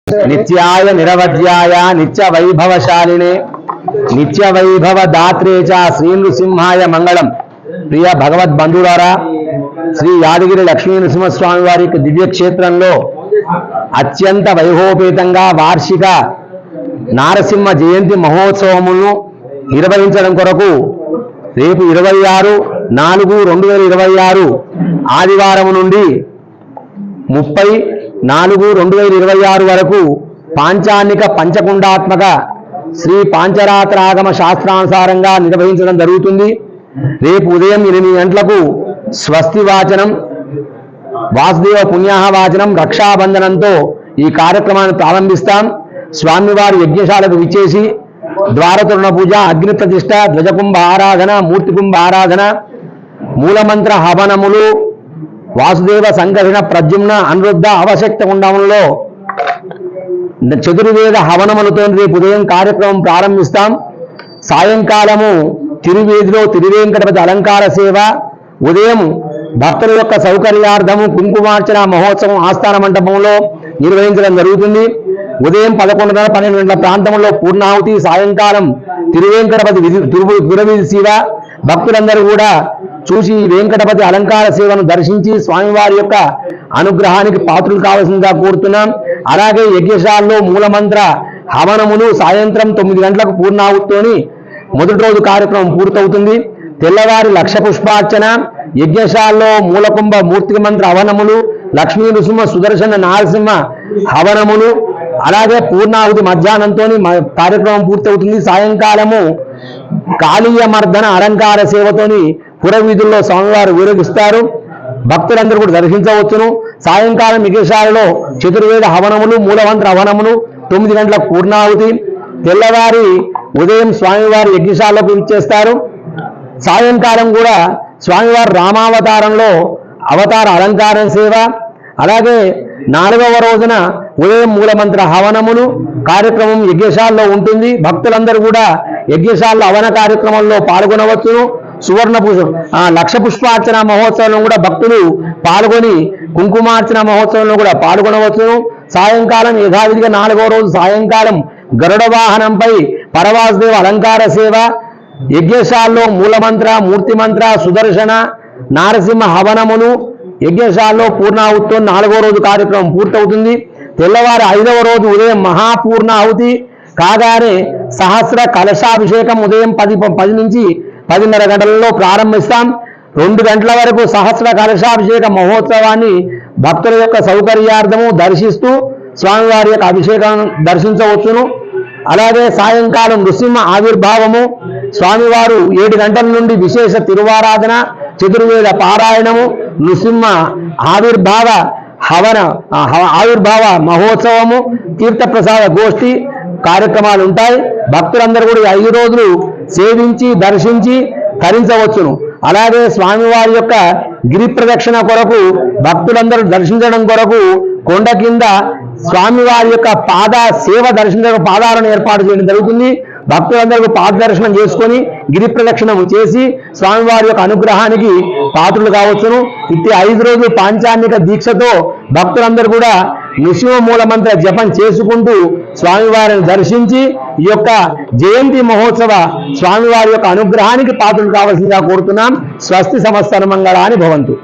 నిత్యాయ నిరవధ్యాయ నిత్య వైభవశాలినే నిత్య వైభవ దాత్రే చ శ్రీ నృసింహాయ మంగళం. ప్రియ భగవద్ బంధువులారా, శ్రీ యాదగిరి లక్ష్మీ నృసింహస్వామి వారి దివ్యక్షేత్రంలో అత్యంత వైభవపేతంగా వార్షిక నారసింహ జయంతి మహోత్సవమును నిర్వహించడం కొరకు రేపు 26/4/2026 ఆదివారం నుండి 30/4/2026 వరకు పాంచానిక పంచకుండాత్మక శ్రీ పాంచరాత్రాగమ శాస్త్రానుసారంగా నిర్వహించడం జరుగుతుంది. రేపు ఉదయం 8 గంటలకు స్వస్తి వాచనం, వాసుదేవ పుణ్యాహ వాచనం, రక్షాబంధనంతో ఈ కార్యక్రమాన్ని ప్రారంభిస్తాం. స్వామివారి యజ్ఞశాలకు విచ్చేసి ద్వారతోరణ పూజ, అగ్ని ప్రతిష్ట, ధ్వజకుంభ ఆరాధన, మూర్తికుంభ ఆరాధన, మూలమంత్ర హవనములు, వాసుదేవ సంకర్షణ, ప్రద్యుమ్న, అనిరుద్ధ, అవశక్త కుండములలో చతుర్వేద హవనములతో రేపు ఉదయం కార్యక్రమం ప్రారంభిస్తాం. సాయంకాలము తిరువేదిలో తిరువేంకటపతి అలంకార సేవ, ఉదయం భక్తుల యొక్క సౌకర్యార్థము కుంకుమార్చన మహోత్సవం ఆస్థాన మండపంలో నిర్వహించడం జరుగుతుంది. ఉదయం 11:30-12 గంటల ప్రాంతంలో పూర్ణాహుతి, సాయంకాలం తిరువేంకటపతి దురవీధి శివ. భక్తులందరూ కూడా చూసి వెంకటపతి అలంకార సేవను దర్శించి స్వామివారి యొక్క అనుగ్రహానికి పాత్రులు కావాల్సిందిగా కోరుతున్నాం. అలాగే యజ్ఞశాలలో మూలమంత్ర హవనములు సాయంత్రం 9 గంటలకు పూర్ణాహుతితోని మొదటి రోజు కార్యక్రమం పూర్తవుతుంది. తెల్లవారి లక్ష పుష్పార్చన, యజ్ఞశాలలో మూలకుంభ మూర్తి మంత్ర హవనములు, లక్ష్మీ నృసింహ సుదర్శన నారసింహ హవనములు, అలాగే పూర్ణాహుతి మధ్యాహ్నంతో కార్యక్రమం పూర్తవుతుంది. సాయంకాలము కాళీయమర్దన అలంకార సేవతోని పురవీధుల్లో స్వామివారు ఊరేగిస్తారు. భక్తులందరూ కూడా దర్శించవచ్చును. సాయంకాలం యజ్ఞశాలలో చతుర్వేద హవనములు, మూలమంత్ర హవనములు, 9 గంటలకు పూర్ణాహుతి. తెల్లవారి ఉదయం స్వామివారి యజ్ఞశాలకు ఇచ్చేస్తారు. సాయంకాలం కూడా స్వామివారి రామావతారంలో అవతార అలంకారం సేవ, అలాగే 4వ రోజున ఉదయం మూలమంత్ర హవనములు కార్యక్రమం యజ్ఞశాలలో ఉంటుంది. భక్తులందరూ కూడా యజ్ఞశాలలో హవన కార్యక్రమంలో పాల్గొనవచ్చును. సువర్ణ లక్ష పుష్పార్చన మహోత్సవంలో కూడా భక్తులు పాల్గొని కుంకుమార్చన మహోత్సవంలో కూడా పాల్గొనవచ్చును. సాయంకాలం యథావిధిగా 4వ రోజు సాయంకాలం గరుడ వాహనంపై పరవాసుదేవ అలంకార సేవ, యజ్ఞశాలలో మూలమంత్ర, మూర్తిమంత్ర, సుదర్శన, నారసింహ హవనములు, యజ్ఞశాలలో పూర్ణాహుతితో 4వ రోజు కార్యక్రమం పూర్తవుతుంది. తెల్లవారు 5వ రోజు ఉదయం మహాపూర్ణాహుతి కాగానే సహస్ర కలశాభిషేకం ఉదయం 10 నుంచి 10:30 గంటలలో ప్రారంభిస్తాం. 2 గంటల వరకు సహస్ర కలశాభిషేక మహోత్సవాన్ని భక్తుల యొక్క సౌకర్యార్థము దర్శిస్తూ స్వామివారి యొక్క అభిషేకం దర్శించవచ్చును. అలాగే సాయంకాలం నృసింహ ఆవిర్భావము, స్వామివారు 7 గంటల నుండి విశేష తిరువారాధన, చతుర్వేద పారాయణము, నృసింహ ఆవిర్భావ ఆవిర్భావ మహోత్సవము, తీర్థప్రసాద గోష్ఠి కార్యక్రమాలు ఉంటాయి. భక్తులందరూ కూడా 5 రోజులు సేవించి దర్శించి తరించవచ్చును. అలాగే స్వామివారి యొక్క గిరి ప్రదక్షిణ కొరకు భక్తులందరూ దర్శించడం కొరకు కొండ కింద స్వామివారి యొక్క పాద సేవ దర్శించడం పాదాలను ఏర్పాటు చేయడం జరుగుతుంది. భక్తులందరూ పాద దర్శనం చేసుకొని గిరి ప్రదక్షిణం చేసి స్వామివారి యొక్క అనుగ్రహానికి పాత్రులు కావచ్చును. ఇట్టి 5 రోజులు పాంచానిక దీక్షతో భక్తులందరూ కూడా నృసింహ మూలమంత్ర జపం చేసుకుంటూ స్వామివారిని దర్శించి ఈ యొక్క జయంతి మహోత్సవ స్వామివారి యొక్క అనుగ్రహానికి పాత్రులు కావాల్సిందిగా కోరుతున్నాం. స్వస్తి సంవత్సర మంగళాని భవంతు.